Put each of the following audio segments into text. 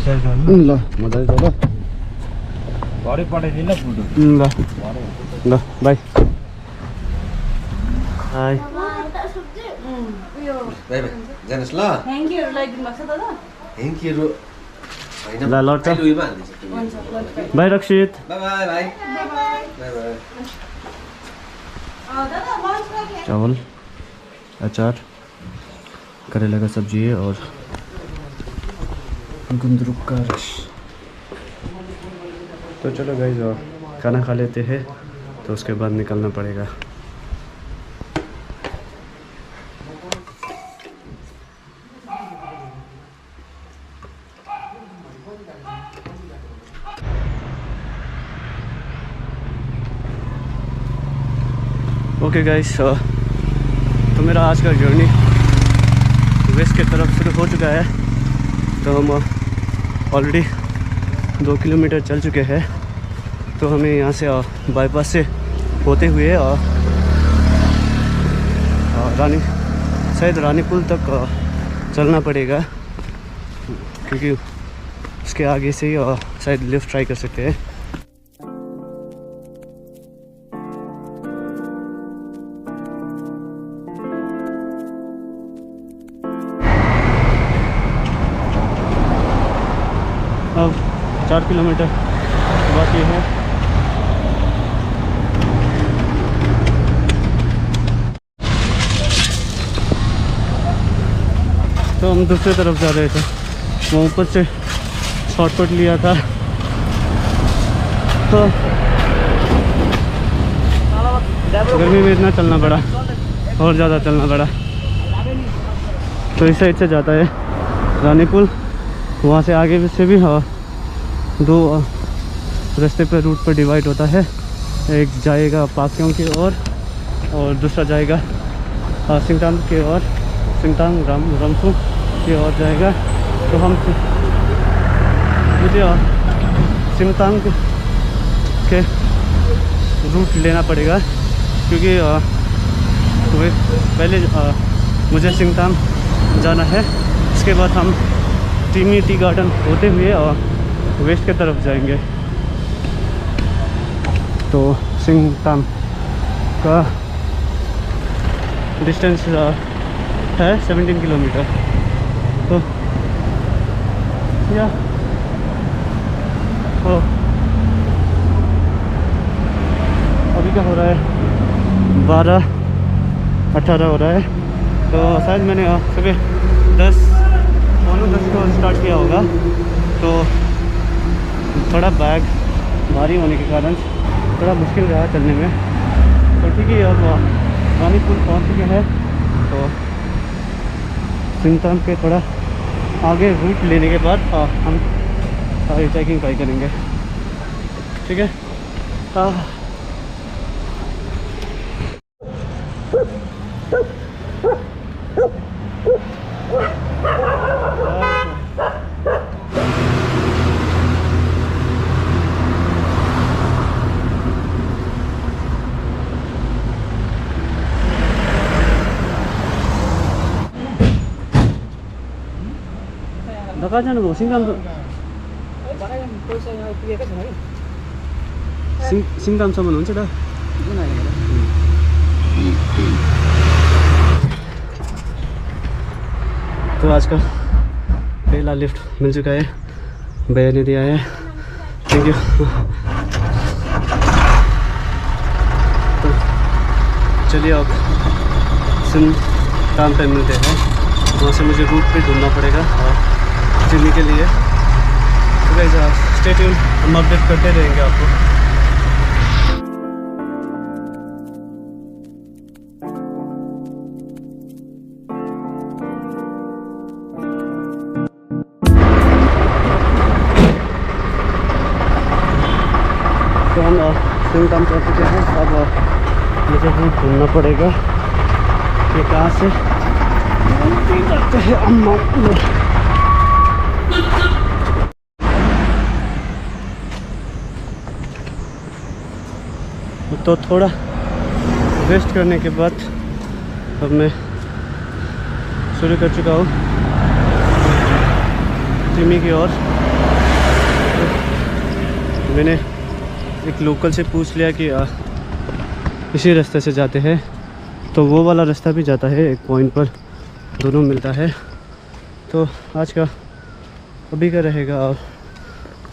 ल मजाले छ ल घरै पठाइदिनु फुटो ल ल बाई हाई बाई बाई जानुहोस् ल थ्याङ्क्यूहरू लगाइदिनु भएको छ दादा थ्याङ्क यू होइन ल लड्छ अहिले उयोमा हालिदिन्छु bye Rakshit bye bye bye bye bye दादा लन्च लागि चावल अचार करेला का सब्जी है और गुंदरुक का रस। तो चलो गाइस खाना खा लेते हैं तो उसके बाद निकलना पड़ेगा। ओके गाइस तो मेरा आज का जर्नी वेस्ट की तरफ शुरू हो चुका है। तो हम ऑलरेडी 2 किलोमीटर चल चुके हैं। तो हमें यहाँ से बाईपास से होते हुए रानीपुल तक चलना पड़ेगा क्योंकि उसके आगे से ही शायद लिफ्ट ट्राई कर सकते हैं। अब 4 किलोमीटर बाकी है। तो हम दूसरी तरफ जा रहे थे, वो ऊपर से शॉर्टकट लिया था। तो गर्मी में इतना चलना पड़ा और ज़्यादा चलना पड़ा। तो इस साइड से जाता है रानीपुल, वहाँ से आगे से भी 2 रास्ते पर रूट पर डिवाइड होता है। एक जाएगा पाक्यों की ओर और दूसरा जाएगा सिंगतांग के ओर, सिंगतांग रमसू की ओर जाएगा। तो हम मुझे सिंगतांग के रूट लेना पड़ेगा क्योंकि पहले मुझे सिंगतांग जाना है। इसके बाद हम टीमी टी गार्डन होते हुए और वेस्ट की तरफ जाएंगे। तो सिंगतांग का डिस्टेंस है 17 किलोमीटर। तो या तो अभी क्या हो रहा है 12:18 हो रहा है। तो शायद मैंने सुबह 10 को स्टार्ट किया होगा। तो थोड़ा बैग भारी होने के कारण थोड़ा मुश्किल रहा चलने में। तो ठीक है, अब रानीपुल पहुँच चुके हैं। तो सिंगतांग के थोड़ा आगे रूट लेने के बाद हम चेकिंग ट्राई करेंगे। ठीक है। कहाँ जानुभयो? सिङदामसम्म हुन्छ त। तो आज का पहला लिफ्ट मिल चुका है, भैया ने दिया है, थैंक यू। तो चलिए अब सिंगतांग पे मिलते हैं। वहाँ से मुझे रूट पे ढूंढना पड़ेगा और चलने के लिए। तो गाइस स्टे ट्यून, हम अपडेट करते रहेंगे आपको। तो हम सिंगतांग पहुँच चुके हैं। अब मुझे रूट ढूंढना पड़ेगा कि कहाँ से करते हैं अम्मा। तो थोड़ा रेस्ट करने के बाद अब मैं शुरू कर चुका हूँ टीमी की ओर। मैंने एक लोकल से पूछ लिया कि इसी रास्ते से जाते हैं, तो वो वाला रास्ता भी जाता है एक पॉइंट पर, दोनों मिलता है। तो आज का अभी का रहेगा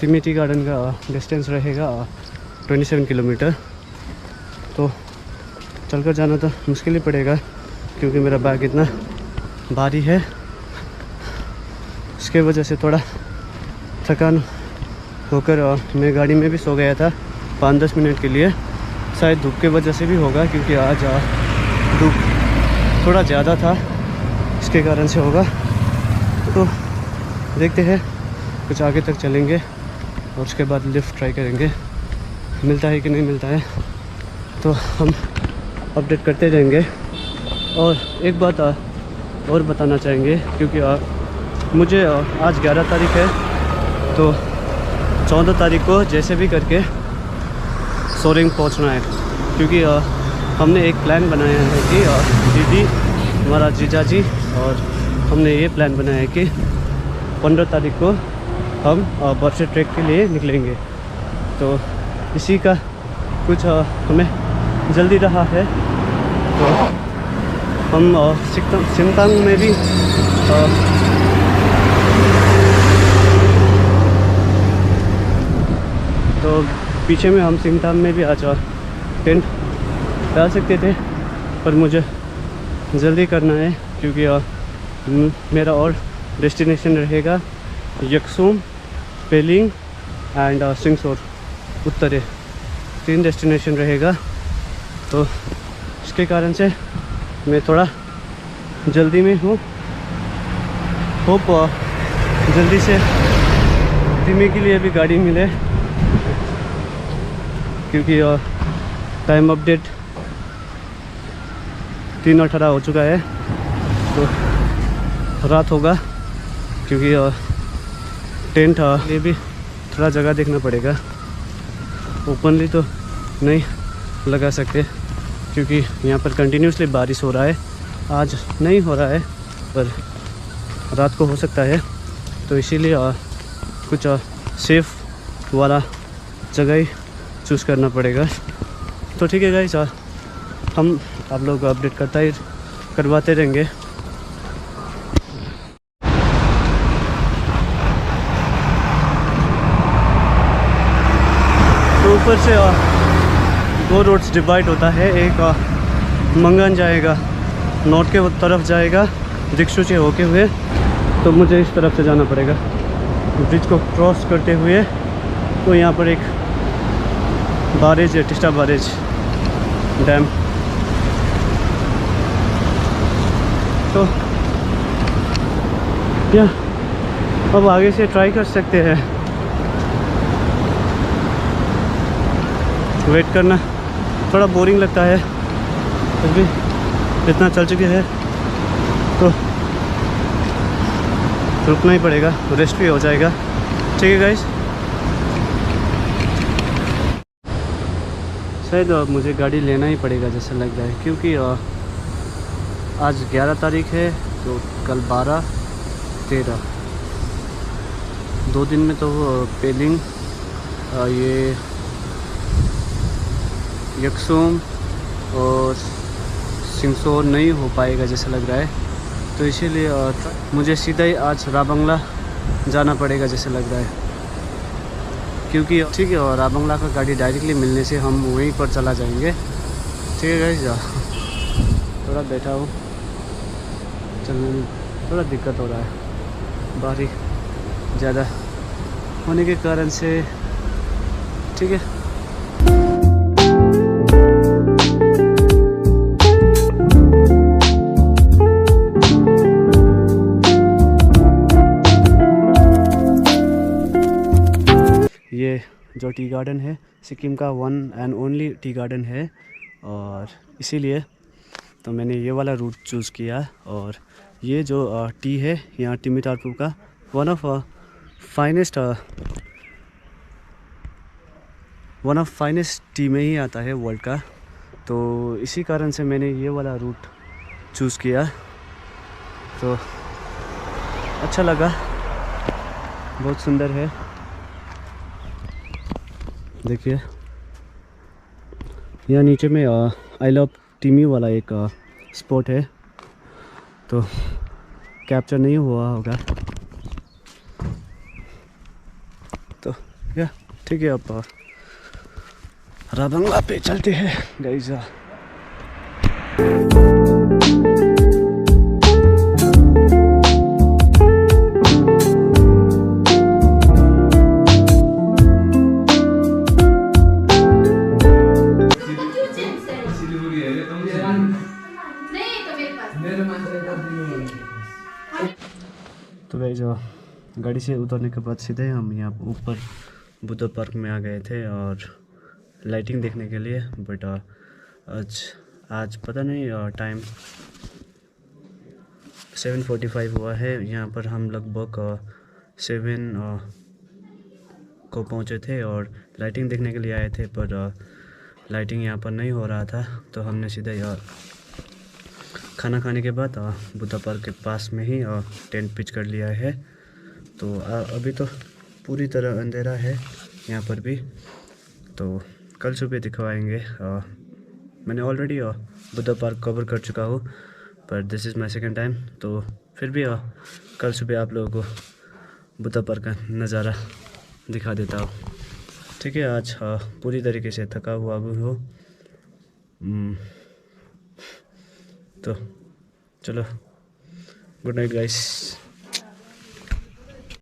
टिमी टी गार्डन का डिस्टेंस रहेगा 27 किलोमीटर। तो चलकर जाना तो मुश्किल ही पड़ेगा क्योंकि मेरा बैग इतना भारी है, इसके वजह से थोड़ा थकान होकर मैं गाड़ी में भी सो गया था 5-10 मिनट के लिए। शायद धूप के वजह से भी होगा क्योंकि आज धूप थोड़ा ज़्यादा था, इसके कारण से होगा। तो देखते हैं, कुछ आगे तक चलेंगे और उसके बाद लिफ्ट ट्राई करेंगे, मिलता है कि नहीं मिलता है तो हम अपडेट करते रहेंगे। और एक बात और बताना चाहेंगे क्योंकि मुझे आज 11 तारीख है, तो 14 तारीख को जैसे भी करके सोरेंग पहुंचना है क्योंकि हमने एक प्लान बनाया है कि दीदी, हमारा जीजा जी और हमने ये प्लान बनाया है कि 15 तारीख को हम बर्फी ट्रैक के लिए निकलेंगे। तो इसी का कुछ हमें जल्दी रहा है, तो हम सिमतांग में भी तो पीछे में हम सिमतांग में भी आज टेंट डाल सकते थे, पर मुझे जल्दी करना है क्योंकि मेरा और डेस्टिनेशन रहेगा यकसुम, पेलिंग एंड सिंगसोर उत्तरे, 3 डेस्टिनेशन रहेगा। तो इसके कारण से मैं थोड़ा जल्दी में हूँ। होप जल्दी से टिमी के लिए भी गाड़ी मिले क्योंकि टाइम अपडेट 3:18 हो चुका है, तो रात होगा क्योंकि टेंट ये भी थोड़ा जगह देखना पड़ेगा, ओपनली तो नहीं लगा सकते क्योंकि यहाँ पर कंटिन्यूसली बारिश हो रहा है। आज नहीं हो रहा है पर रात को हो सकता है, तो इसीलिए कुछ सेफ वाला जगह ही चूज़ करना पड़ेगा। तो ठीक है गाइस, हम आप लोग को अपडेट करवाते रहेंगे। तो ऊपर से 2 रोड्स डिवाइड होता है, एक मंगन जाएगा, नॉर्थ के तरफ जाएगा दिक्षुचे होके हुए, तो मुझे इस तरफ से जाना पड़ेगा ब्रिज को क्रॉस करते हुए। तो यहाँ पर एक बारेज है, टिस्टा बारेज डैम। तो या अब आगे से ट्राई कर सकते हैं, वेट करना थोड़ा बोरिंग लगता है, फिर भी इतना चल चुके हैं तो रुकना ही पड़ेगा, रेस्ट भी हो जाएगा। ठीक है गाइस, शायद मुझे गाड़ी लेना ही पड़ेगा जैसा लग रहा है क्योंकि आज 11 तारीख है, तो कल 12, 13, 2 दिन में तो पेलिंग, ये यकसुम और सिंगसोर नहीं हो पाएगा जैसा लग रहा है, तो इसीलिए मुझे सीधा ही आज राबंगला जाना पड़ेगा जैसे लग रहा है क्योंकि ठीक है, और राबंगला का गाड़ी डायरेक्टली मिलने से हम वहीं पर चला जाएंगे। ठीक है गाइस, थोड़ा बैठा हूँ, चलने में थोड़ा दिक्कत हो रहा है, बारिश ज़्यादा होने के कारण से। ठीक है, ये जो टी गार्डन है सिक्किम का 1 एंड ओनली टी गार्डन है, और इसीलिए तो मैंने ये वाला रूट चूज़ किया। और ये जो टी है यहाँ टिमी टारपू का वन ऑफ फाइनेस्ट टी में ही आता है वर्ल्ड का, तो इसी कारण से मैंने ये वाला रूट चूज़ किया। तो अच्छा लगा, बहुत सुंदर है। देखिए यहाँ नीचे में आई लव टिमी वाला एक स्पॉट है, तो कैप्चर नहीं हुआ होगा। तो या ठीक है, अब राबंगा पे चलते हैं गाइस। तो गाइस गाड़ी से उतरने के बाद सीधे हम यहाँ ऊपर बुद्ध पार्क में आ गए थे और लाइटिंग देखने के लिए। बट आज पता नहीं टाइम 7:45 हुआ है। यहाँ पर हम लगभग 7 को पहुँचे थे और लाइटिंग देखने के लिए आए थे, पर लाइटिंग यहाँ पर नहीं हो रहा था। तो हमने सीधे खाना खाने के बाद बुद्ध पार्क के पास में ही टेंट पिच कर लिया है। तो अभी तो पूरी तरह अंधेरा है यहाँ पर भी, तो कल सुबह दिखवाएंगे। मैंने ऑलरेडी बुद्ध पार्क कवर कर चुका हूँ, पर this is my second time. तो फिर भी कल सुबह आप लोगों को बुद्ध पार्क का नज़ारा दिखा देता हूँ। ठीक है, आज पूरी तरीके से थका हुआ भी हो। तो चलो, गुड नाइट गाइस।